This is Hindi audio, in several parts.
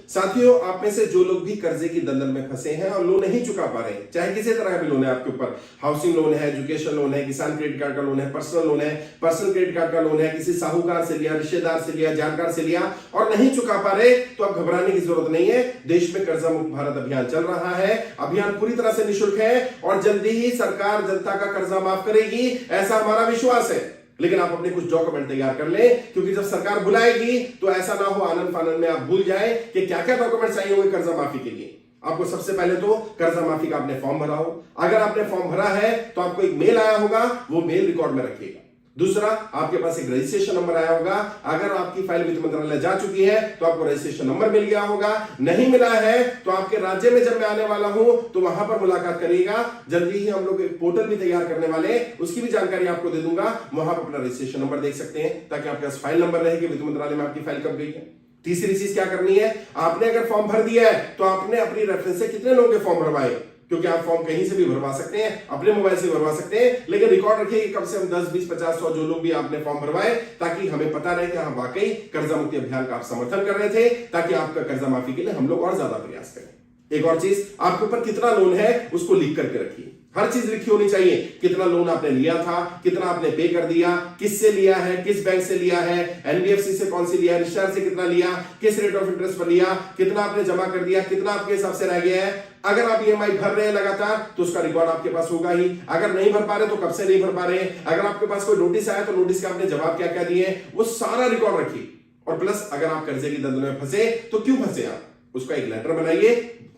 साथियों, आप में से जो लोग भी कर्जे की दलदल में फंसे हैं और लोन नहीं चुका पा रहे हैं, चाहे किसी तरह का भी लोन है आपके ऊपर, हाउसिंग लोन है, एजुकेशन लोन है, किसान क्रेडिट कार्ड का लोन है, पर्सनल लोन है, पर्सनल क्रेडिट कार्ड का लोन है, किसी साहूकार से लिया, रिश्तेदार से लिया, जानकार से लिया और नहीं चुका पा रहे, तो अब घबराने की जरूरत नहीं है। देश में कर्जा मुक्त भारत अभियान चल रहा है। अभियान पूरी तरह से निःशुल्क है और जल्दी ही सरकार जनता का कर्जा माफ करेगी, ऐसा हमारा विश्वास है। लेकिन आप अपने कुछ डॉक्यूमेंट तैयार कर लें, क्योंकि जब सरकार बुलाएगी तो ऐसा ना हो आनंद फानंद में आप भूल जाए कि क्या क्या डॉक्यूमेंट चाहिए होंगे कर्जा माफी के लिए। आपको सबसे पहले तो कर्जा माफी का आपने फॉर्म भरा हो। अगर आपने फॉर्म भरा है तो आपको एक मेल आया होगा, वो मेल रिकॉर्ड में रखिएगा। दूसरा, आपके पास एक रजिस्ट्रेशन नंबर आया होगा। अगर आपकी फाइल वित्त मंत्रालय जा चुकी है तो आपको रजिस्ट्रेशन नंबर मिल गया होगा। नहीं मिला है तो आपके राज्य में जब मैं आने वाला हूं तो वहां पर मुलाकात करिएगा। जल्दी ही हम लोग एक पोर्टल भी तैयार करने वाले हैं, उसकी भी जानकारी आपको दे दूंगा। वहां पर अपना रजिस्ट्रेशन नंबर देख सकते हैं ताकि आपके पास फाइल नंबर रहे कि वित्त मंत्रालय में आपकी फाइल कब गई है। तीसरी चीज क्या करनी है, आपने अगर फॉर्म भर दिया है तो आपने अपनी रेफरेंस से कितने लोगों के फॉर्म भरवाए, क्योंकि आप फॉर्म कहीं से भी भरवा सकते हैं, अपने मोबाइल से भरवा सकते हैं, लेकिन रिकॉर्ड रखिए कि कम से कम 10, 20, 50, 100 जो लोग भी आपने फॉर्म भरवाए, ताकि हमें पता रहे कि हम वाकई कर्जा मुक्ति अभियान का आप समर्थन कर रहे थे, ताकि आपका कर्जा माफी के लिए हम लोग और ज्यादा प्रयास करें। एक और चीज, आपके ऊपर कितना लोन है उसको लिख करके रखिए। हर चीज लिखी होनी चाहिए, कितना लोन आपने लिया था, कितना आपने पे कर दिया, किससे लिया है, किस बैंक से लिया है, एनबीएफसी से कौन सी लिया है, रिश्तेदार से कितना लिया, किस रेट ऑफ इंटरेस्ट पर लिया, कितना आपने जमा कर दिया, कितना आपके हिसाब से रह गया है। अगर आप ईएमआई भर रहे हैं लगातार तो उसका रिकॉर्ड आपके पास होगा ही। अगर नहीं भर पा रहे तो कब से नहीं भर पा रहे हैं। अगर आपके पास कोई नोटिस आया तो नोटिस का आपने जवाब क्या क्या दिए, वो सारा रिकॉर्ड रखिए। और प्लस अगर आप कर्जे की दलदल में फंसे तो क्यों फंसे आप, उसका एक लेटर बनाइए,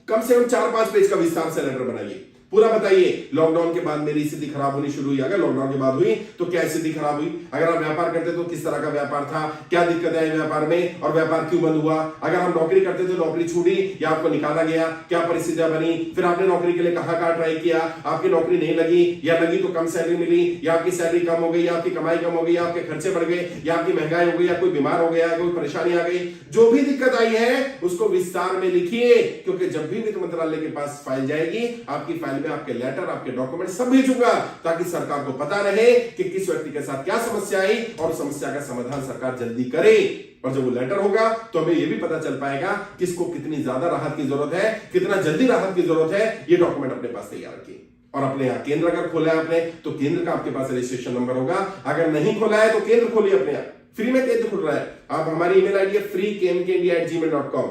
कम से कम 4-5 पेज का विस्तार से लेटर बनाइए। पूरा बताइए, लॉकडाउन के बाद मेरी स्थिति खराब होनी शुरू हुई। अगर लॉकडाउन के बाद हुई तो क्या स्थिति खराब हुई, अगर आप व्यापार करते तो किस तरह का व्यापार था, क्या दिक्कत आई व्यापार में और व्यापार क्यों बंद हुआ, अगर हम नौकरी करते तो नौकरी छूटी या आपको निकाला गया, क्या परिस्थितियां बनी, फिर आपने नौकरी के लिए कहां ट्राई किया, आपकी नौकरी नहीं लगी या लगी तो कम सैलरी मिली या आपकी सैलरी कम हो गई या आपकी कमाई कम हो गई या आपके खर्चे बढ़ गए या आपकी महंगाई हो गई या कोई बीमार हो गया, कोई परेशानी आ गई, जो भी दिक्कत आई है उसको विस्तार में लिखिए। क्योंकि जब भी वित्त मंत्रालय के पास फाइल जाएगी, आपकी फाइल में आपके लेटर, आपके डॉक्यूमेंट सब भेजूंगा, ताकि सरकार को पता रहे कि किस व्यक्ति के साथ क्या समस्या आई और समस्या का समाधान सरकार जल्दी करे। और जब वो लेटर होगा तो हमें यह भी पता चल पाएगा किसको कितनी ज्यादा राहत की जरूरत है, कितना जल्दी राहत की जरूरत है। ये डॉक्यूमेंट अपने पास तैयार रखिए। और अपने यहाँ केंद्र अगर खोला है आपने तो केंद्र का आपके पास रजिस्ट्रेशन नंबर होगा। अगर नहीं खोला है तो केंद्र खोलिए अपने यहाँ, फ्री में केंद्र खुल रहा है। आप हमारी ईमेल आईडी है freekmkindia@gmail.com,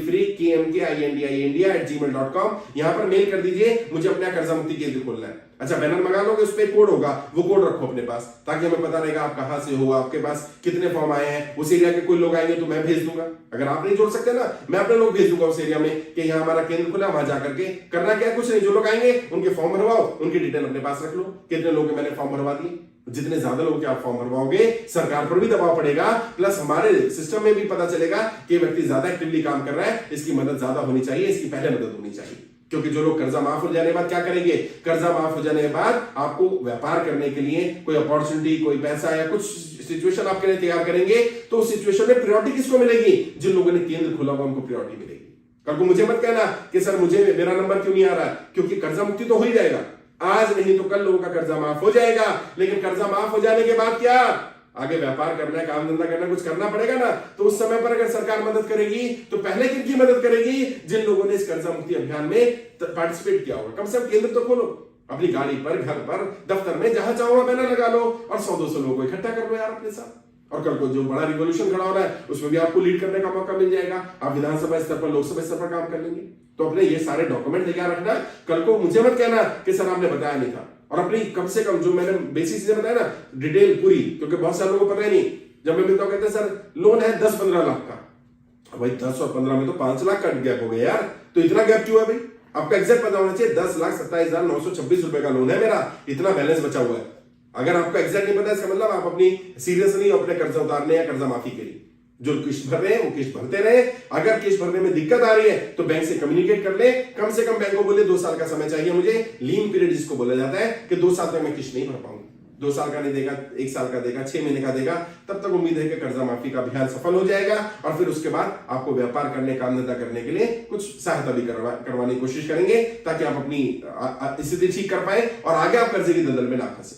FREEKMKINDIA@gmail.com, यहां पर मेल कर दीजिए, मुझे अपना कर्जा मुक्ति केंद्र खोलना है। अच्छा, बैनर मंगा लोगे, उस पर कोड होगा, वो कोड रखो अपने पास, ताकि हमें पता रहेगा आप कहां से हो, आपके पास कितने फॉर्म आए हैं। उस एरिया के कोई लोग आएंगे तो मैं भेज दूंगा। अगर आप नहीं जोड़ सकते ना, मैं अपने लोग भेज दूंगा उस एरिया में कि यहाँ हमारा केंद्र खुला, वहां जाकर के करना क्या, कुछ नहीं, जो लोग आएंगे उनके फॉर्म भरवाओ, उनकी डिटेल अपने पास रख लो, कितने लोगों के मैंने फॉर्म भरवा दिए। जितने ज्यादा लोगों के आप फॉर्म भरवाओगे, सरकार पर भी दबाव पड़ेगा, प्लस हमारे सिस्टम में भी पता चलेगा कि व्यक्ति ज्यादा एक्टिवली काम कर रहा है, इसकी मदद ज्यादा होनी चाहिए, इसकी पहले मदद होनी चाहिए। क्योंकि जो लोग कर्जा माफ हो जाने के बाद क्या करेंगे, कर्जा माफ हो जाने के बाद आपको व्यापार करने के लिए कोई अपॉर्चुनिटी, कोई पैसा या कुछ सिचुएशन आपके लिए तैयार करेंगे, तो उस सिचुएशन में प्रायोरिटी किसको मिलेगी, जिन लोगों ने केंद्र खोला हुआ उनको प्रायोरिटी मिलेगी। कल को मुझे मत कहना कि सर मुझे मेरा नंबर क्यों नहीं आ रहा, क्योंकि कर्जा मुक्ति तो हो ही जाएगा, आज नहीं तो कल लोगों का कर्जा माफ हो जाएगा। लेकिन कर्जा माफ हो जाने के बाद क्या, आगे व्यापार करना है, काम धंधा करना है, कुछ करना पड़ेगा ना। तो उस समय पर अगर सरकार मदद करेगी तो पहले किनकी मदद करेगी, जिन लोगों ने इस कर्जा मुक्ति अभियान में पार्टिसिपेट किया होगा। कम से कम केंद्र तो खोलो, अपनी गाड़ी पर, घर पर, दफ्तर में, जहां चाहो बैनर लगा लो और 100-200 लोगों को इकट्ठा कर लो यार अपने साथ। और कल को जो बड़ा रिवॉल्यूशन खड़ा हो रहा है उसमें भी आपको लीड करने का मौका मिल जाएगा। आप विधानसभा स्तर पर, लोकसभा स्तर पर काम कर लेंगे। तो अपने ये सारे डॉक्यूमेंट तैयार रखना। कल को मुझे मत कहना कि सर आपने बताया नहीं था। और अपनी कम से कम जो मैंने बेसिक चीजें बताया ना, डिटेल पूरी, क्योंकि बहुत सारे लोगों को पता ही नहीं। जब मैं मिलता हूं कहते हैं सर लोन है 10-15 लाख का। भाई 10 और 15 में तो 5 लाख का गैप हो गया यार, तो इतना गैप क्यों है भाई? आपका एग्जैक्ट पता होना चाहिए। 10,27,926 रुपए का लोन है मेरा, इतना बैलेंस बचा हुआ है। अगर आपको एग्जैक्ट नहीं पता, इसका मतलब आप अपनी सीरियस नहीं हो अपने कर्जा उतारने या कर्जा माफी के लिए। जो किस्त भर रहे हैं वो किस्त भरते रहे। अगर किस्त भरने में दिक्कत आ रही है तो बैंक से कम्युनिकेट कर ले। कम से कम बैंक को बोले 2 साल का समय चाहिए मुझे, लीन पीरियड जिसको बोला जाता है, कि 2 साल तक मैं किस्त नहीं भर पाऊंगा। 2 साल का नहीं देगा, 1 साल का देगा, 6 महीने का देगा, तब तक उम्मीद है कि कर्जा माफी का अभियान सफल हो जाएगा। और फिर उसके बाद आपको व्यापार करने, काम धंधा करने के लिए कुछ सहायता भी करवाने की कोशिश करेंगे, ताकि आप अपनी स्थिति ठीक कर पाए और आगे आप कर्जे की दलदल में ना फंसे।